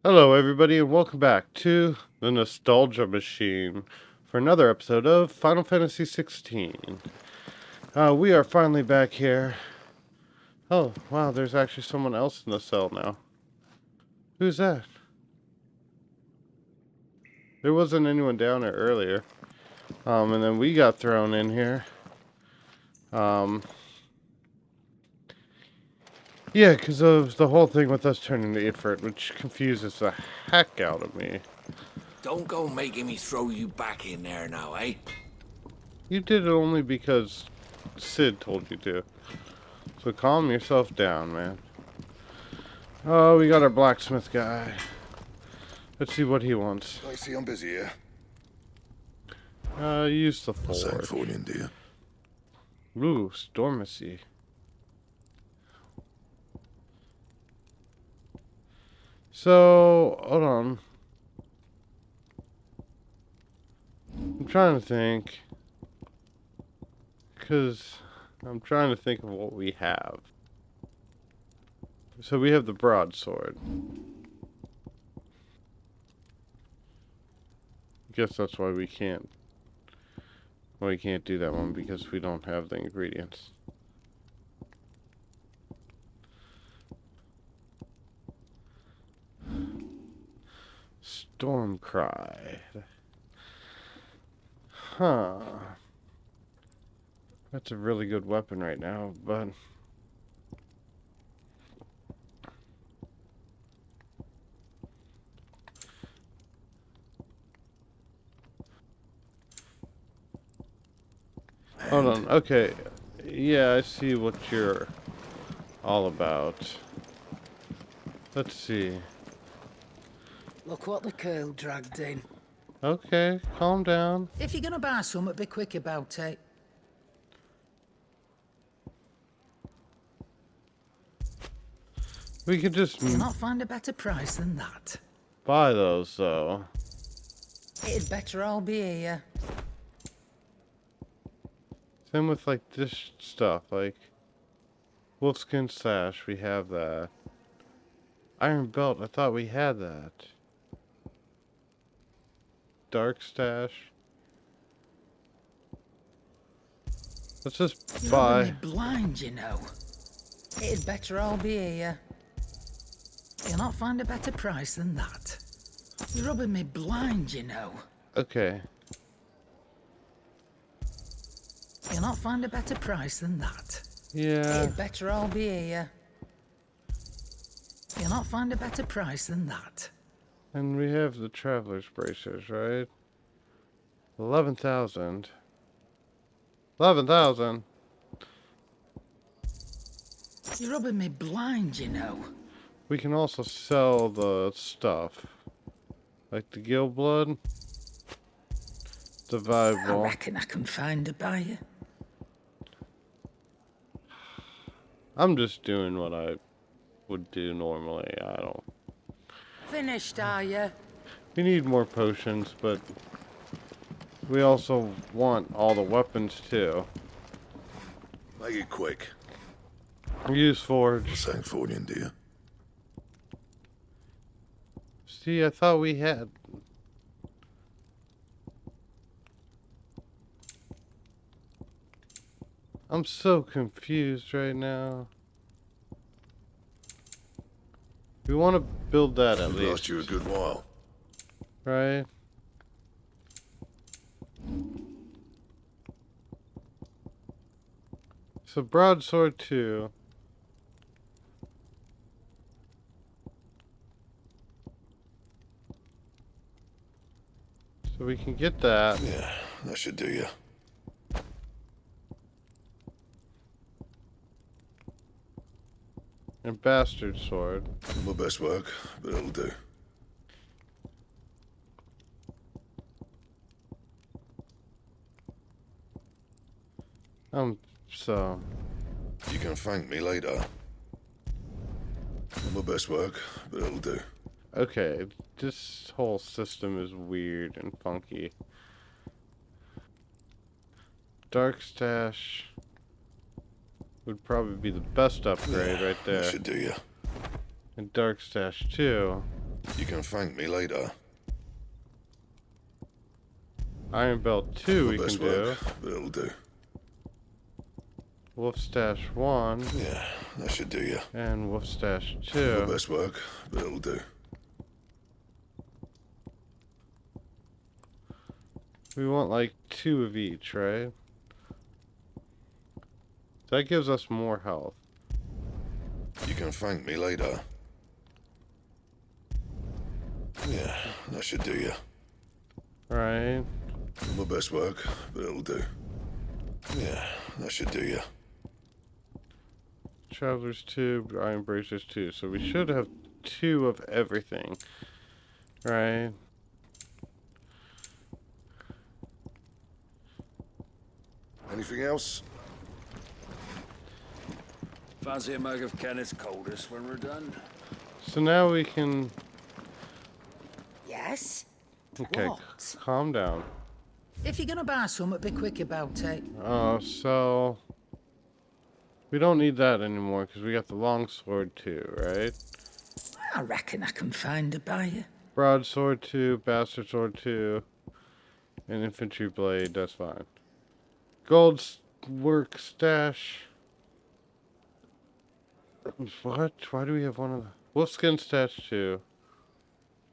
Hello, everybody, and welcome back to the Nostalgia Machine for another episode of Final Fantasy XVI. We are finally back here. Oh, wow, there's actually someone else in the cell now. Who's that? There wasn't anyone down there earlier. And then we got thrown in here. Yeah, because of the whole thing with us turning to Ifrit, which confuses the heck out of me. Don't go making me throw you back in there now, eh? You did it only because Sid told you to. So calm yourself down, man. Oh, we got our blacksmith guy. Let's see what he wants. I see I'm busy here. Use the What's that forge. for you, dear? Ooh, Stormacy. So, hold on. I'm trying to think. Because I'm trying to think of what we have. So we have the broadsword. I guess that's why we can't. Well, we can't do that one because we don't have the ingredients. Stormcry. Huh. That's a really good weapon right now, but... Hold on, okay. Yeah, I see what you're all about. Let's see. Look what the curl dragged in. Okay, calm down. If you're gonna buy something, be quick about it. We could just You'll not find a better price than that. buy those, though. It'd better all be here. Same with, like, this stuff, like... Wolfskin Sash, we have that. Iron Belt, I thought we had that. Dark Stash. Let's just You're buy... rubbing me blind, you know. It'd better all be here. You'll not find a better price than that. You're rubbing me blind, you know. Okay. You'll not find a better price than that. Yeah. It'd better all be here. You'll not find a better price than that. And we have the Traveler's Bracers, right? 11,000. 11,000? You're rubbing me blind, you know. We can also sell the stuff. Like the Gill Blood. The Vibe I Ball. reckon I can find a buyer. I'm just doing what I would do normally. I don't... Finished, are you? We need more potions, but... we also want all the weapons, too. Make it quick. Use Forge. What's that for you, dear? See, I thought we had... I'm so confused right now. We want to build that at It'll least, last you a good while. right? So broadsword 2. So we can get that. Yeah, that should do you. And bastard sword. My best work, but it'll do. So You can thank me later. My best work, but it'll do. okay, this whole system is weird and funky. Dark Stash would probably be the best upgrade right there. That should do you. And Dark Stash 2. You can thank me later. Iron Belt 2 we can Best do. work, but it'll do. Wolf Stash 1 Yeah, that should do you. and Wolf Stash Your 2. best work, but it'll do. We want like 2 of each, right? That gives us more health. You can thank me later. Yeah, that should do you. Right. My best work, but it'll do. Yeah, that should do you. Travelers 2, Iron Bracers 2. So we should have 2 of everything. Right. Anything else? Fancy a mug of Kenneth's coldest when we're done? So now we can... Yes? Okay, What? calm down. If you're gonna buy something, be quick about it. Oh, so... We don't need that anymore because we got the longsword 2, right? I reckon I can find a buyer. Broadsword 2, bastard sword 2, and infantry blade, that's fine. Gold work stash. What? Why do we have one of the... Wolfskin stash 2.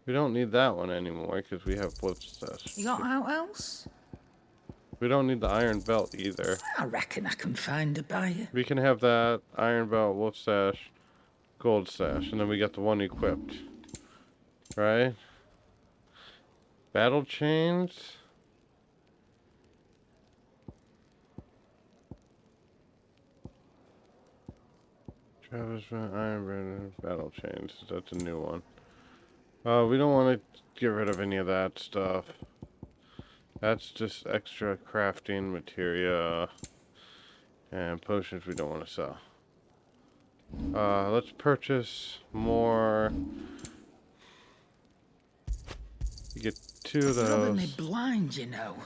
We don't need that one anymore because we have wolf stash. You got out else? We don't need the iron belt either. I reckon I can find a buyer. We can have that, iron belt, wolf stash, gold stash, and then we got the one equipped. Right? Battle chains. Travis Iron Brand battle chains. That's a new one. We don't want to get rid of any of that stuff. That's just extra crafting materia and potions we don't want to sell. Let's purchase more. You get 2 of It's rubbing me those. blind, you know.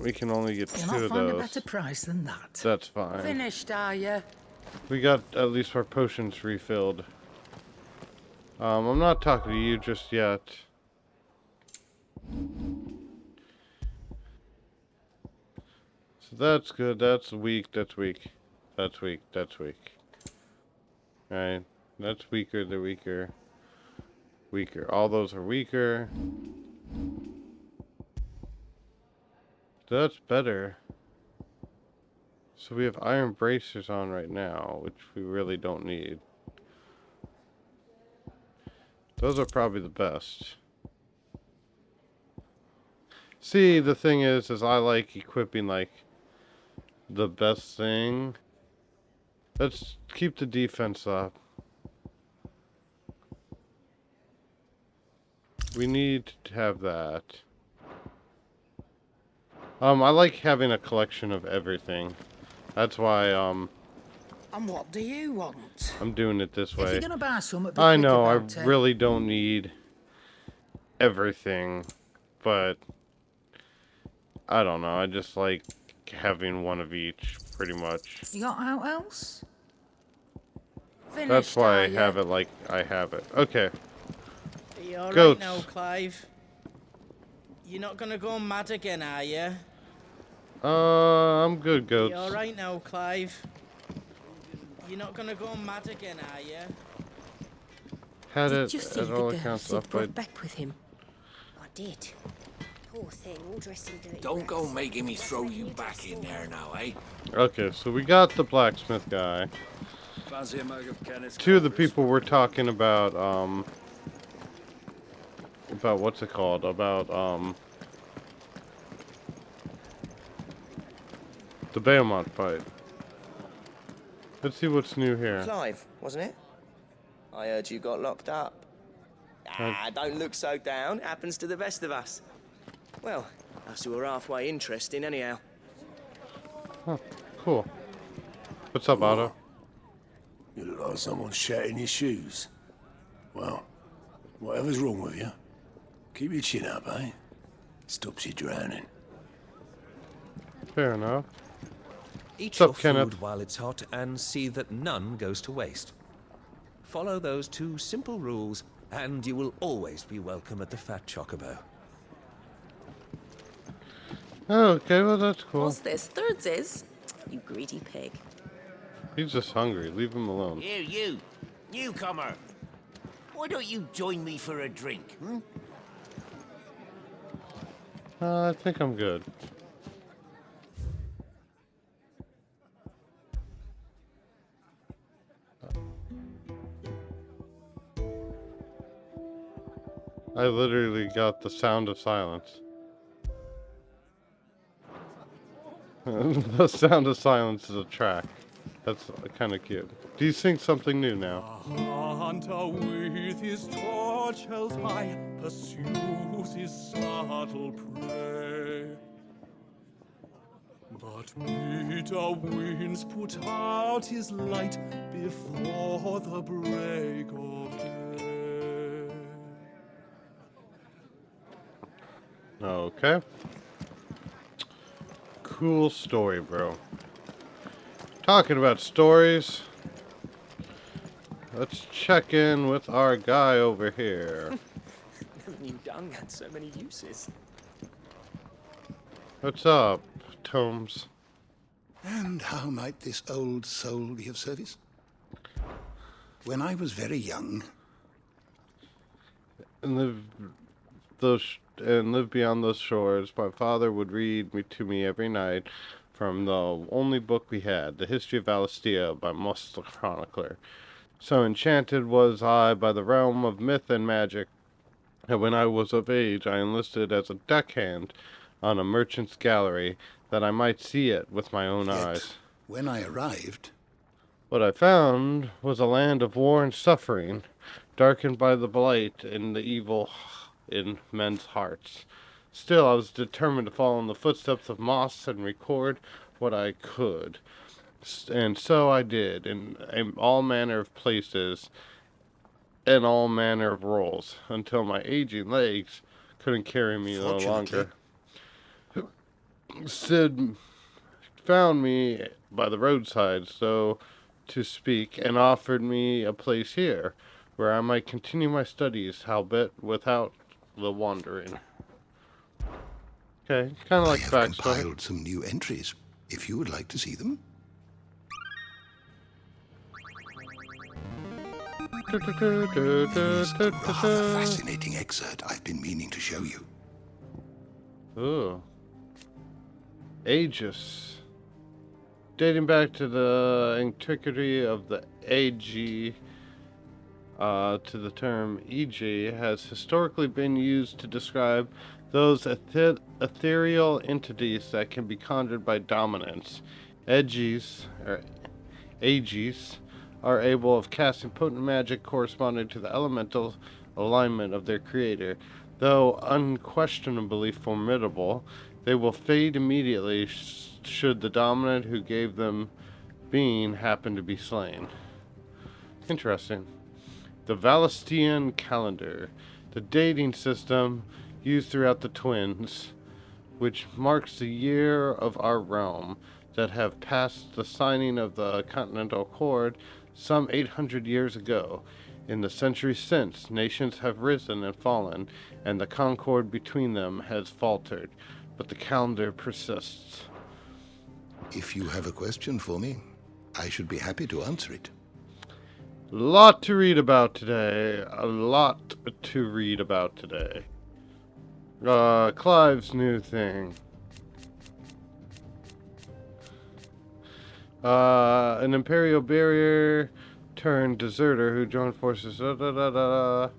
We can only get You'll 2 not of find a those. better price than that. That's fine. Finished, are you? We got at least our potions refilled. I'm not talking to you just yet. So that's good. That's weak. That's weak. That's weak. That's weak. Right. That's weaker. They're weaker. Weaker. All those are weaker. That's better. So we have iron bracers on right now, which we really don't need. Those are probably the best. See, the thing is I like equipping, like, the best thing. Let's keep the defense up. We need to have that. I like having a collection of everything. That's why, And what do you want? I'm doing it this If way. you're gonna buy something, be I quick know, I about it. really don't need everything, but I don't know, I just like having one of each, pretty much. You got out else? Finished, That's why are I you? have it like I have it. Okay, Are you alright Goats. now, Clive? You're not gonna go mad again, are you? I'm good, Are goats. you alright now, Clive? You're not gonna go mad again, are you? Had Did it you see at the all girl accounts Sid up, brought but back with him? I did. Poor thing, all dressed in dirty Don't go rags. making me throw you back in there now, eh? okay, so we got the blacksmith guy. Fancy a mug of Kenneth's 2 of the coldest? people we're talking about what's it called? About, the Behemoth fight. Let's see what's new here. Clive, wasn't it? I heard you got locked up. Don't look so down. Happens to the best of us. Well, us who are halfway interesting, anyhow. Huh, cool. What's up, Otto? You look like someone shat in your shoes. Well, whatever's wrong with you, keep your chin up, eh? Stops you drowning. Fair enough. Eat What's up, your Kenneth? food while it's hot and see that none goes to waste. Follow those 2 simple rules And you will always be welcome at the Fat Chocobo. Oh, okay, well that's cool. What's this? Thirds is? You greedy pig. He's just hungry. Leave him alone. Here, you. Newcomer. Why don't you join me for a drink, hmm? I think I'm good. I literally got the sound of silence. The sound of silence is a track. That's kind of cute. Do you sing something new now? A hunter with his torch held high pursues his subtle prey. But bitter winds put out his light before the break of day. Okay. Cool story, bro. Talking about stories, let's check in with our guy over here. Never knew dung had so many uses. What's up, Tomes? And how might this old soul be of service? When I was very young... And live beyond those shores, my father would read to me every night from the only book we had, The History of Valisthea by Mus the Chronicler. So enchanted was I by the realm of myth and magic, that when I was of age I enlisted as a deckhand on a merchant's gallery, that I might see it with my own eyes. When I arrived... What I found was a land of war and suffering, darkened by the blight and the evil in men's hearts. Still, I was determined to follow in the footsteps of Moss and record what I could. And so I did, in all manner of places and all manner of roles, until my aging legs couldn't carry me no longer. Sid found me by the roadside, so to speak, and offered me a place here, where I might continue my studies, howbeit without the wandering. Okay, kind of like I have backstory. Compiled some new entries, if you would like to see them. Here's a rather fascinating excerpt I've been meaning to show you. Ooh. Aegis. Dating back to the antiquity of the AG, to the term EG, has historically been used to describe those ethereal entities that can be conjured by dominance. Aegis are able of casting potent magic corresponding to the elemental alignment of their creator. Though unquestionably formidable, they will fade immediately should the dominant who gave them being happen to be slain. Interesting. The Valisthean calendar, the dating system used throughout the Twins, which marks the year of our realm that have passed the signing of the Continental Accord some 800 years ago. In the centuries since, nations have risen and fallen, and the concord between them has faltered, but the calendar persists. If you have a question for me, I should be happy to answer it. Lot to read about today. A lot to read about today. Clive's new thing. An Imperial barrier turned deserter who joined forces. Yeah,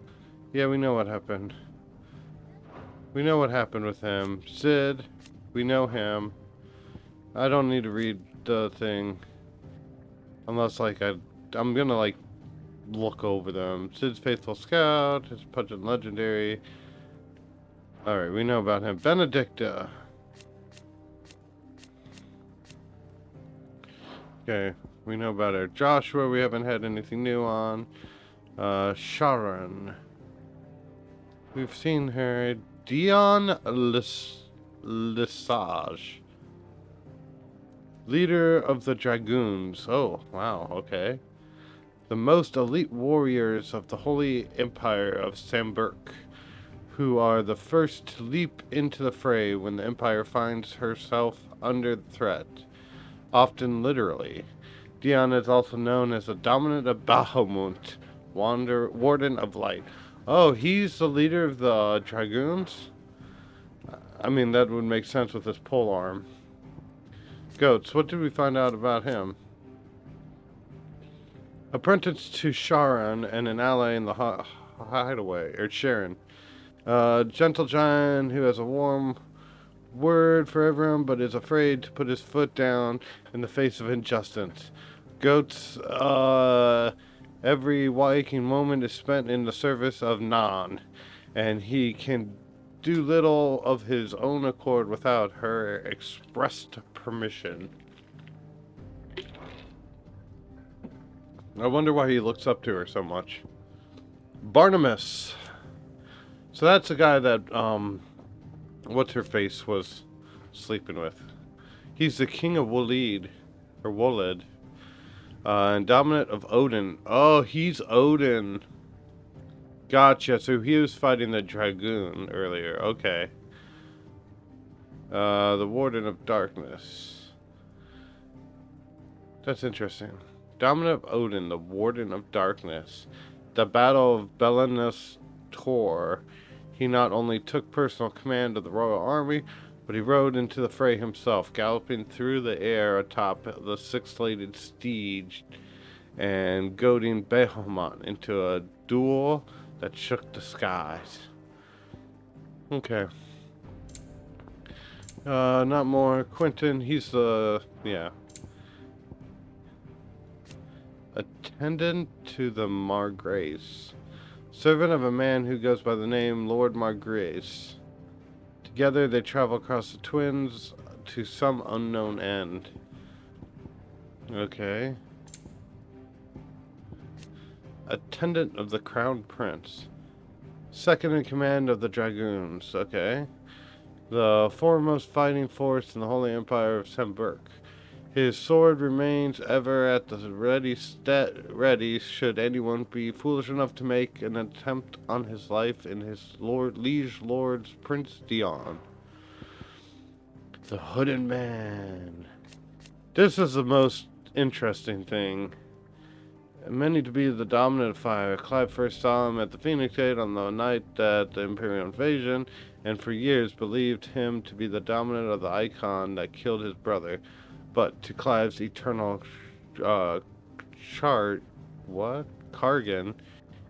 we know what happened. We know what happened with him. Sid, we know him. I don't need to read the thing. Unless, like, I'm gonna, like, look over them. Sid's faithful scout, his pungent legendary. Alright, we know about him. Benedicta. Okay, we know about her. Joshua, we haven't had anything new on. Sharon. We've seen her. Dion Lesage. Leader of the Dragoons. Oh, wow, okay. the most elite warriors of the Holy Empire of Samburk, who are the first to leap into the fray when the Empire finds herself under threat, often literally. Dion is also known as the Dominant of Bahamut, Warden of Light. Oh, he's the leader of the Dragoons? I mean, that would make sense with his pole arm. Goats, what did we find out about him? Apprenticed to Sharon and an ally in the hideaway, or Sharon. Gentle giant who has a warm word for everyone but is afraid to put his foot down in the face of injustice. Goats, every waking moment is spent in the service of Nan, and he can do little of his own accord without her expressed permission. I wonder why he looks up to her so much. Barnabas. So that's the guy that, what's-her-face was sleeping with. He's the king of Wolid, or Wolid, and dominant of Odin. Oh, he's Odin. Gotcha, so he was fighting the Dragoon earlier, okay. The Warden of Darkness. That's interesting. Dominant of Odin, the Warden of Darkness. The Battle of Belenus Tor. He not only took personal command of the royal army, but he rode into the fray himself, galloping through the air atop the six-legged steed and goading Behemoth into a duel that shook the skies. Okay. Not more. Quentin, he's the, yeah. Attendant to the Margrace. Servant of a man who goes by the name Lord Margrace. Together they travel across the Twins to some unknown end. Okay. Attendant of the Crown Prince. Second in command of the Dragoons. Okay. The foremost fighting force in the Holy Empire of Samburk. His sword remains ever at the ready should anyone be foolish enough to make an attempt on his life in his liege lord's Prince Dion. The Hooded Man. This is the most interesting thing. Many to be the dominant of fire. Clive first saw him at the Phoenix Gate on the night that the Imperial invasion, and for years believed him to be the dominant of the icon that killed his brother. But to Clive's eternal Kargan,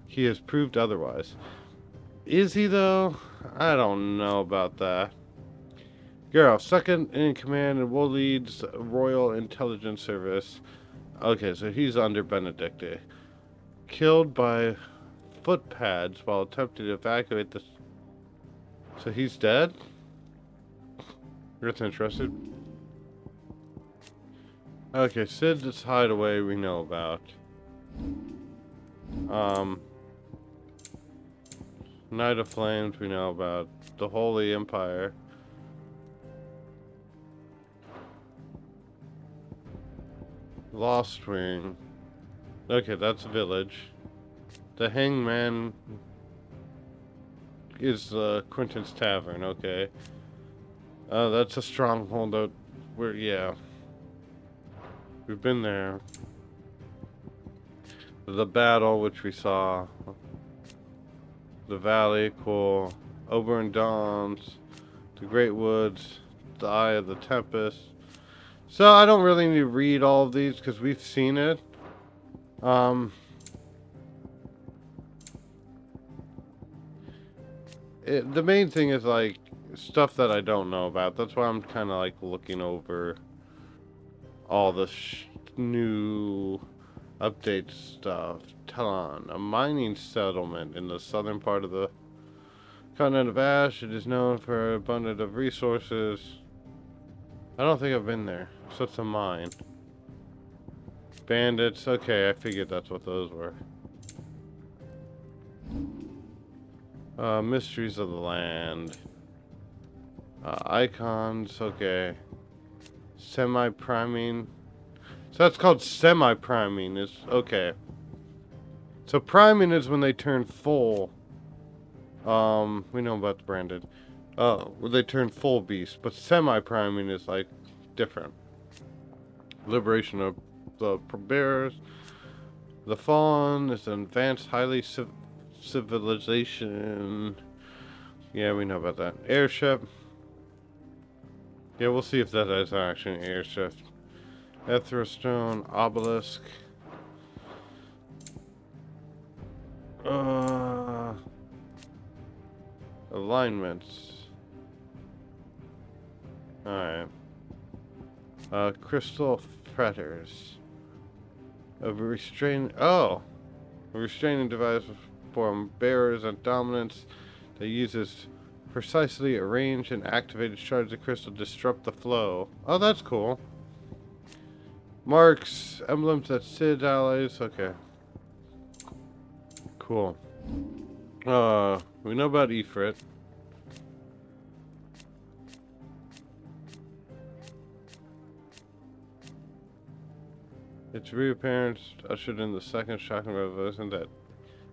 he has proved otherwise. Is he though? I don't know about that. Geralt, second in command in Wolid's Royal Intelligence Service. Okay, so he's under Benedicte. Killed by footpads while attempting to evacuate the... So he's dead? That's interesting. Okay, Sid's hideaway we know about. Night of Flames we know about. The Holy Empire. Lost Wing. Okay, that's a village. The Hangman is Quentin's Tavern, okay. That's a stronghold out where, yeah. We've been there. The battle, which we saw. The valley, cool. Oberon Dawns. The Great Woods. The Eye of the Tempest. So I don't really need to read all of these because we've seen it. The main thing is like stuff that I don't know about. That's why I'm kind of like looking over all the new update stuff. Talon, a mining settlement in the southern part of the continent of Ash. It is known for abundance of resources. I don't think I've been there. So it's a mine. Bandits. Okay, I figured that's what those were. Mysteries of the land. Icons. Okay. Semi-priming. So that's called semi-priming. Is okay. So priming is when they turn full. We know about the branded. When they turn full beast, but semi-priming is like different. Liberation of the bearers. The Fallen is an advanced, highly civilization. Yeah, we know about that. Airship. Yeah, we'll see if that is actually an airship. Etherstone, obelisk. Alignments. Alright. Crystal fetters. A restraining device for bearers and dominance that uses precisely arranged and activated shards of crystal to disrupt the flow. Oh, that's cool. Marks, emblems that Sid allies. Okay. Cool. We know about Ifrit. Its reappearance ushered in the second shocking revelation that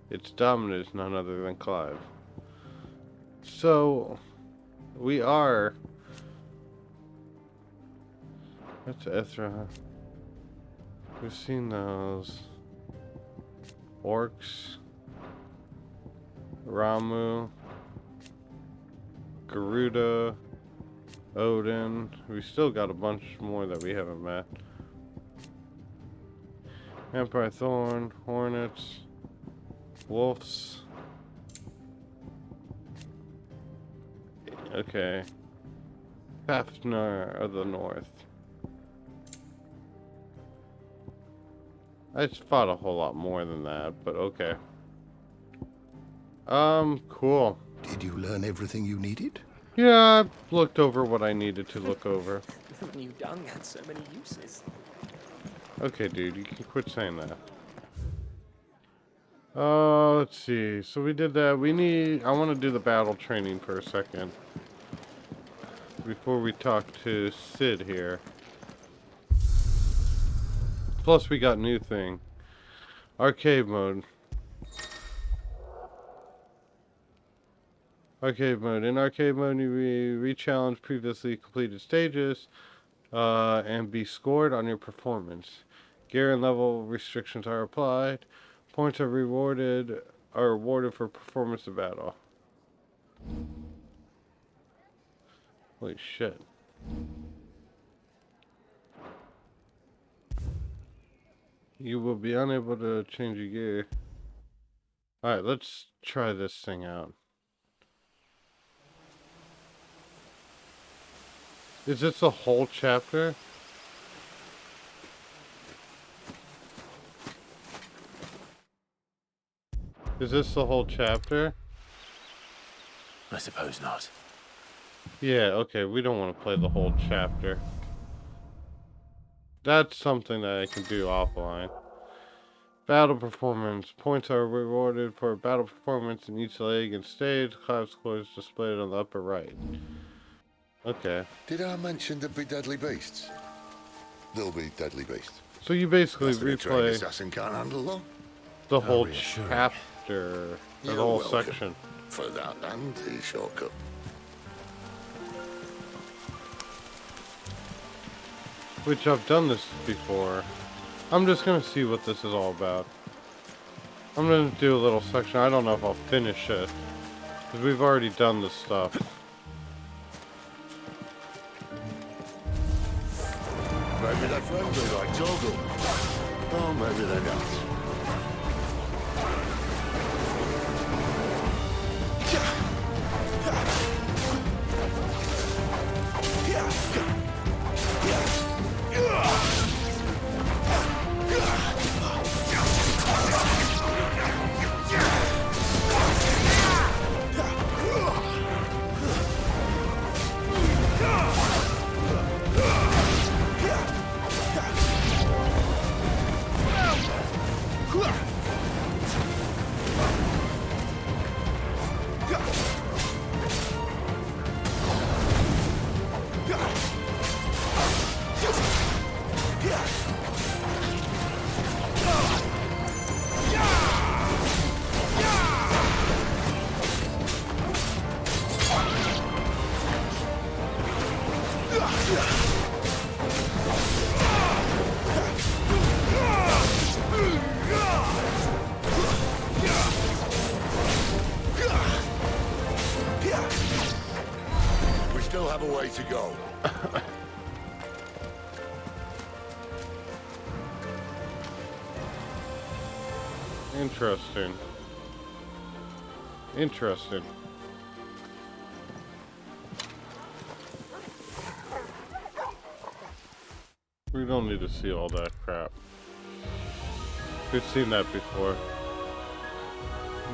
its dominant is none other than Clive. So, we are... That's Ezra. We've seen those. Orcs. Ramu. Garuda. Odin. We still got a bunch more that we haven't met. Empire Thorn, Hornets, Wolves. Okay. Fafnir of the North. I just fought a whole lot more than that, but okay. Cool. Did you learn everything you needed? Yeah, I looked over what I needed to look over. New dung had so many uses. Okay, dude, you can quit saying that. Let's see. So we did that. I want to do the battle training for a second. Before we talk to Sid here. Plus, we got new thing. Arcade mode. Arcade mode. In arcade mode, you re-challenge previously completed stages and be scored on your performance. Gear and level restrictions are applied. Points are awarded for performance of battle. Holy shit. You will be unable to change your gear. Alright, let's try this thing out. Is this the whole chapter? Is this the whole chapter? I suppose not. Yeah, okay, we don't want to play the whole chapter. That's something that I can do offline. Battle performance. Points are rewarded for battle performance in each leg and stage. Class scores displayed on the upper right. Okay. Did I mention there'd be deadly beasts? There'll be deadly beasts. So you basically That's what a trained replay assassin can't handle them. the whole chapter, the whole section. For that and the shortcut. Which I've done this before. I'm just gonna see what this is all about. I'm gonna do a little section. I don't know if I'll finish it. Because we've already done this stuff. Maybe they're friendly like Torgal. Or maybe they're not. We still have a way to go. Interesting. Interesting. We don't need to see all that crap. We've seen that before.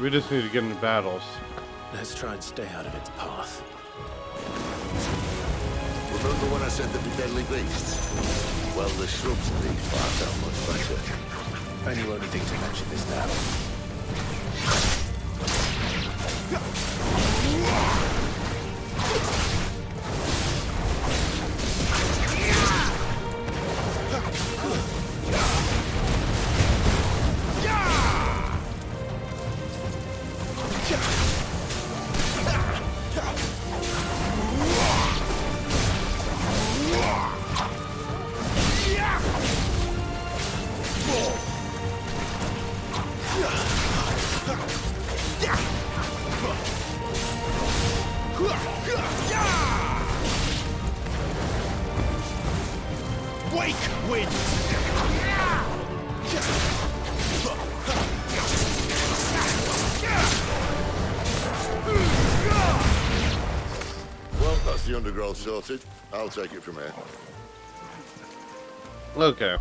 We just need to get into battles. Let's try and stay out of its path. Remember when I said there'd be deadly beasts? Well, the shrubs in these parts are much better. And you only think to mention this now. Well, that's the undergrowth sorted. I'll take it from here. Okay.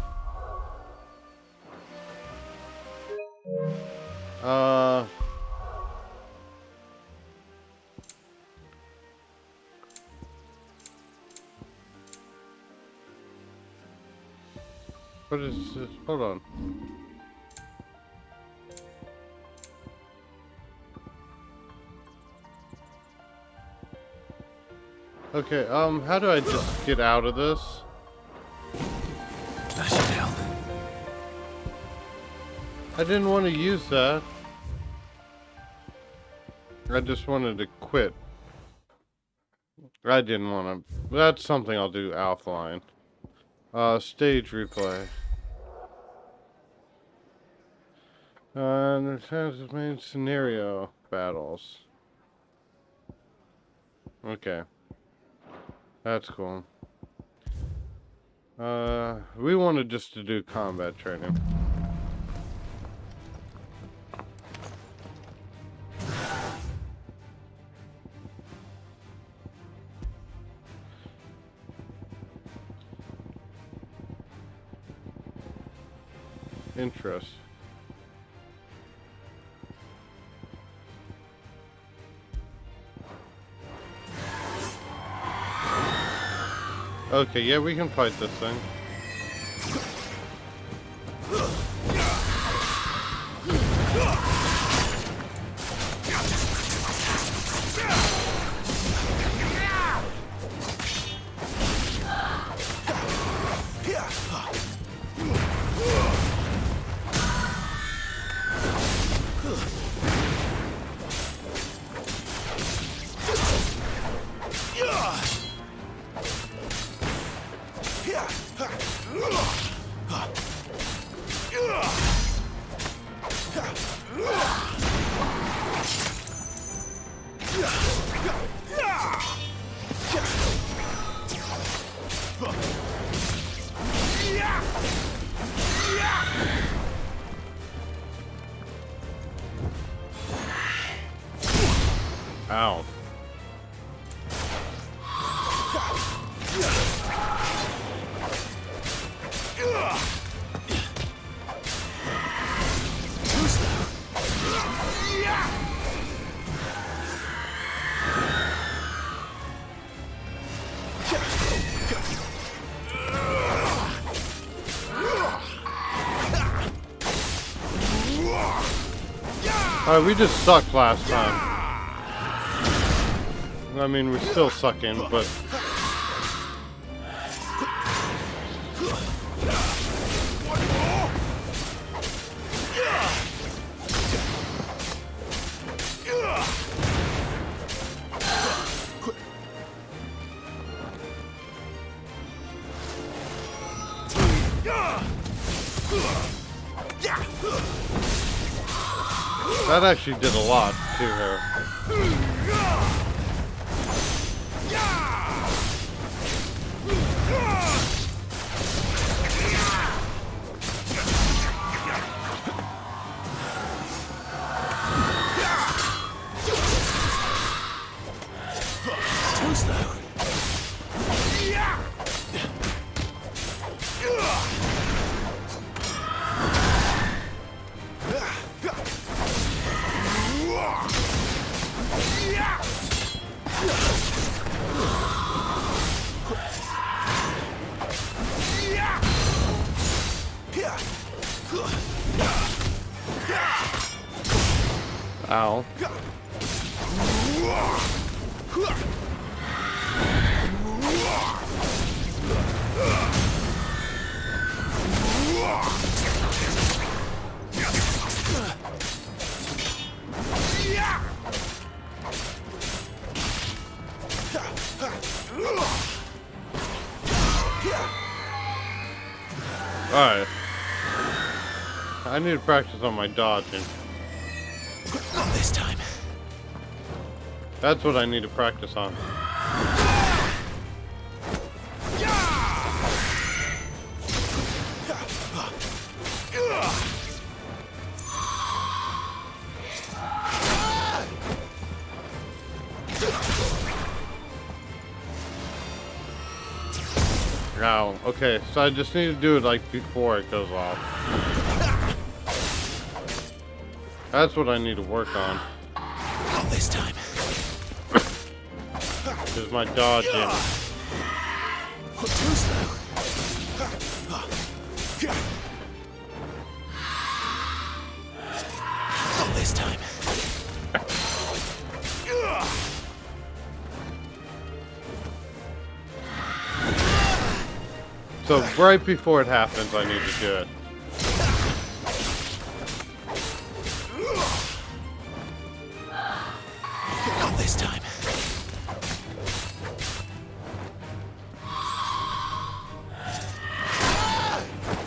What is this? Hold on. Okay, how do I just get out of this? That should help. I didn't want to use that. I just wanted to quit. I didn't want to. That's something I'll do offline. Stage replay. And the main scenario battles. Okay. That's cool. We wanted just to do combat training. Interest. Okay, yeah, we can fight this thing. Ow. Alright, we just sucked last time. I mean, we're still sucking, but... That actually did a lot to her. Too slow. Ow. Alright. I need to practice on my dodging. Not this time. That's what I need to practice on. Ow. Okay, so I just need to do it like before it goes off. That's what I need to work on. Not this time. Is my dodging. Too slow. Not this time. So right before it happens, I need to do it. Not this time.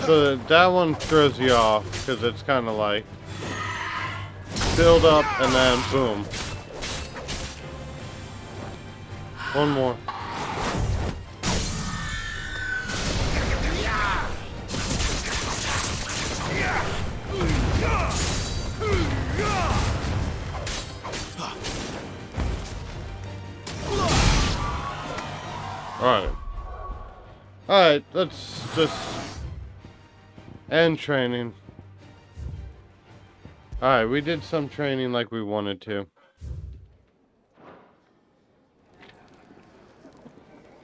So that one throws you off because it's kind of like build up and then boom. One more. Alright. Alright, let's just end training. Alright, we did some training like we wanted to.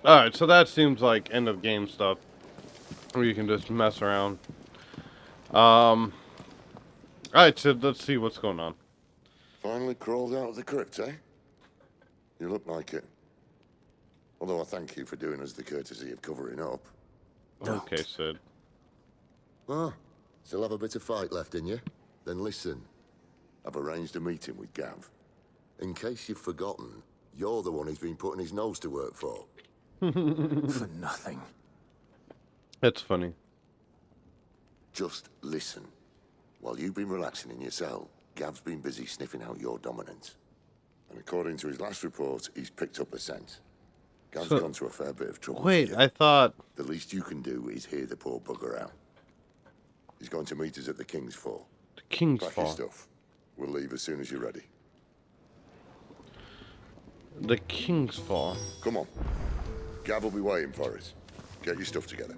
Alright, so that seems like end of game stuff. Where you can just mess around. Alright, so let's see what's going on. Finally crawled out of the crypt, eh? You look like it. Although I thank you for doing us the courtesy of covering up. Okay, Sid. Ah, still have a bit of fight left in you? Then listen. I've arranged a meeting with Gav. In case you've forgotten, you're the one he's been putting his nose to work for. For nothing. That's funny. Just listen. While you've been relaxing in your cell, Gav's been busy sniffing out your dominance. And according to his last report, he's picked up a scent. Gav's gone to a fair bit of trouble. Wait, I thought... The least you can do is hear the poor bugger out. He's going to meet us at the King's Fall. The King's Pack Fall. your stuff. We'll leave as soon as you're ready. The King's Fall. Come on. Gav will be waiting for us. Get your stuff together.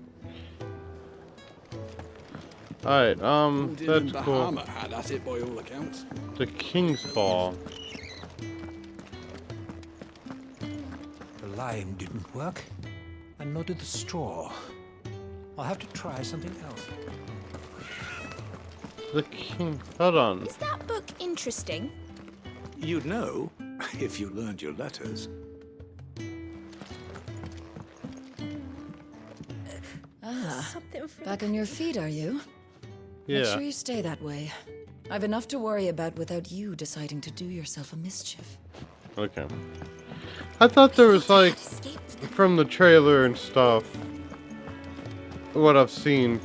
Alright, Didn't that's cool. Bahama had at it by all accounts. The King's Fall. The lime didn't work, and nor did the straw. I'll have to try something else. The King... Hold on. Is that book interesting? You'd know if you learned your letters. Back on your feet, are you? Yeah. Make sure you stay that way. I've enough to worry about without you deciding to do yourself a mischief. Okay. I thought there was like, from the trailer and stuff, what I've seen,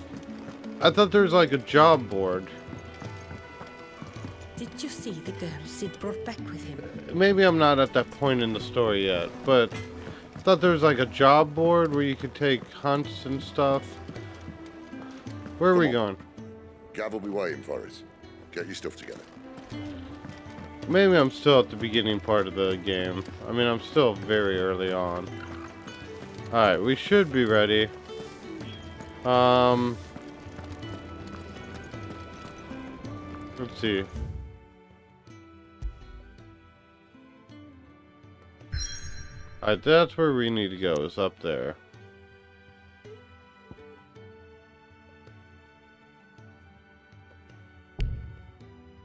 I thought there was like a job board. Did you see the girl Sid brought back with him? Maybe I'm not at that point in the story yet, but I thought there was like a job board where you could take hunts and stuff. Where are we going? Gav will be waiting for us. Get your stuff together. Maybe I'm still at the beginning part of the game. I mean, I'm still very early on. Alright, we should be ready. Let's see. Alright, that's where we need to go, is up there.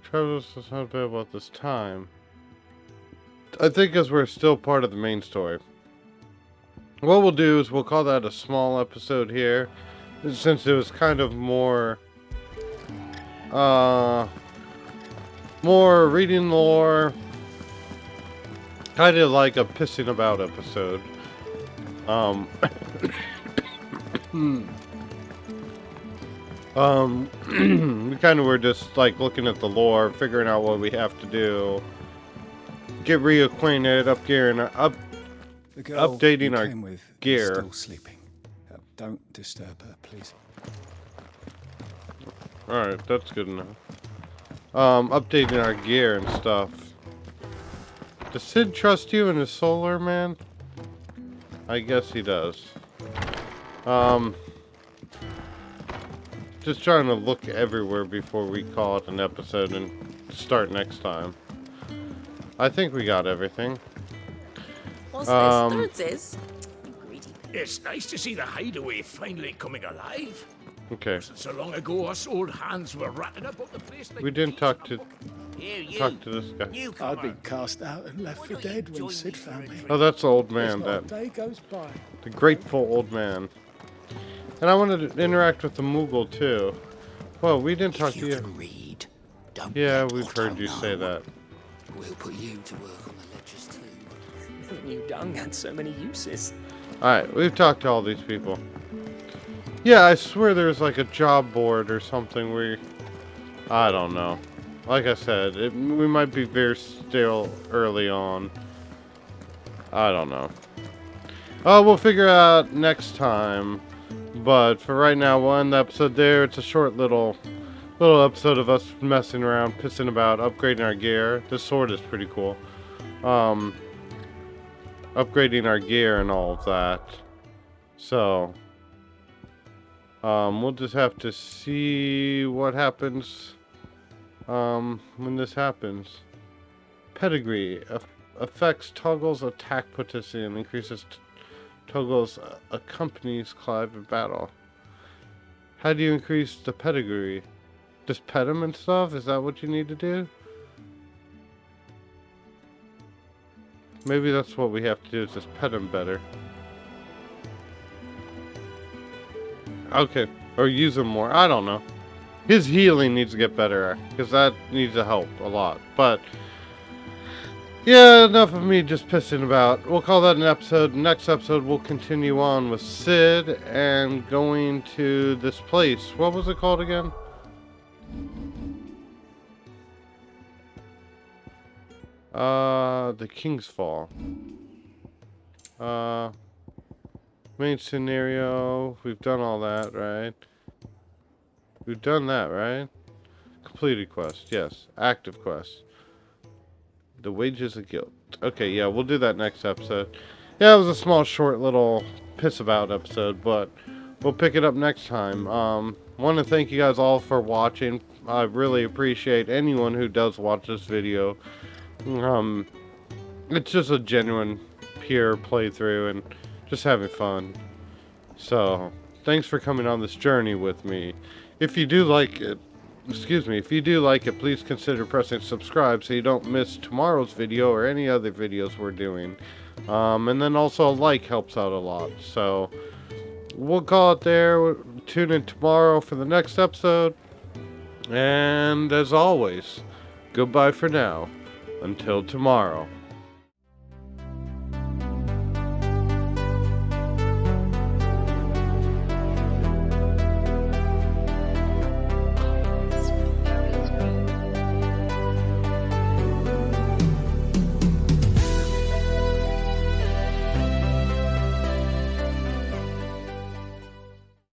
Travis does not know about this time. I think as we're still part of the main story. What we'll do is we'll call that a small episode here. Since it was kind of more reading lore. Kind of like a pissing about episode. We kind of were just like looking at the lore, figuring out what we have to do, get reacquainted, updating our gear. Still sleeping. Don't disturb her, please. Alright, that's good enough. Updating our gear and stuff. Does Sid trust you and his solar, man? I guess he does. Just trying to look everywhere before we call it an episode and start next time. I think we got everything. What's this? Thirds is? It's nice to see the hideaway finally coming alive. Okay. So long ago, us old hands were ratting about the place like We didn't talk to this guy. I'd been cast out and left for dead when Sid found me. Oh, that's the old man. There's not a day goes by. The grateful old man. And I wanted to interact with the Moogle too. Well, we didn't talk to you. Read. Yeah, we've heard you say that. We'll put you to work on the ledgers too. Never knew dung had so many uses. Alright, we've talked to all these people. Yeah, I swear there's like a job board or something where... I don't know. Like I said, we might be very still early on. I don't know. Oh, we'll figure out next time. But for right now, we'll end the episode there. It's a short little episode of us messing around, pissing about, upgrading our gear. This sword is pretty cool. Upgrading our gear and all of that. So, we'll just have to see what happens when this happens. Pedigree affects Torgal's attack potency and increases Torgal's accompanies Clive in battle. How do you increase the pedigree? Just pet him and stuff? Is that what you need to do? Maybe that's what we have to do, is just pet him better. Okay. Or use him more. I don't know. His healing needs to get better, because that needs to help a lot. But, yeah, enough of me just pissing about. We'll call that an episode. Next episode, we'll continue on with Sid and going to this place. What was it called again? The King's Fall. Main scenario. We've done all that, right? We've done that, right? Completed quest, yes. Active quest. The Wages of Guilt. Okay, yeah, we'll do that next episode. Yeah, it was a small, short, little piss about episode, but we'll pick it up next time. Want to thank you guys all for watching. I really appreciate anyone who does watch this video. It's just a genuine, pure playthrough and just having fun. So, thanks for coming on this journey with me. If you do like it, if you do like it, please consider pressing subscribe so you don't miss tomorrow's video or any other videos we're doing. And then also a like helps out a lot. So, we'll call it there. Tune in tomorrow for the next episode. And as always, goodbye for now. Until tomorrow.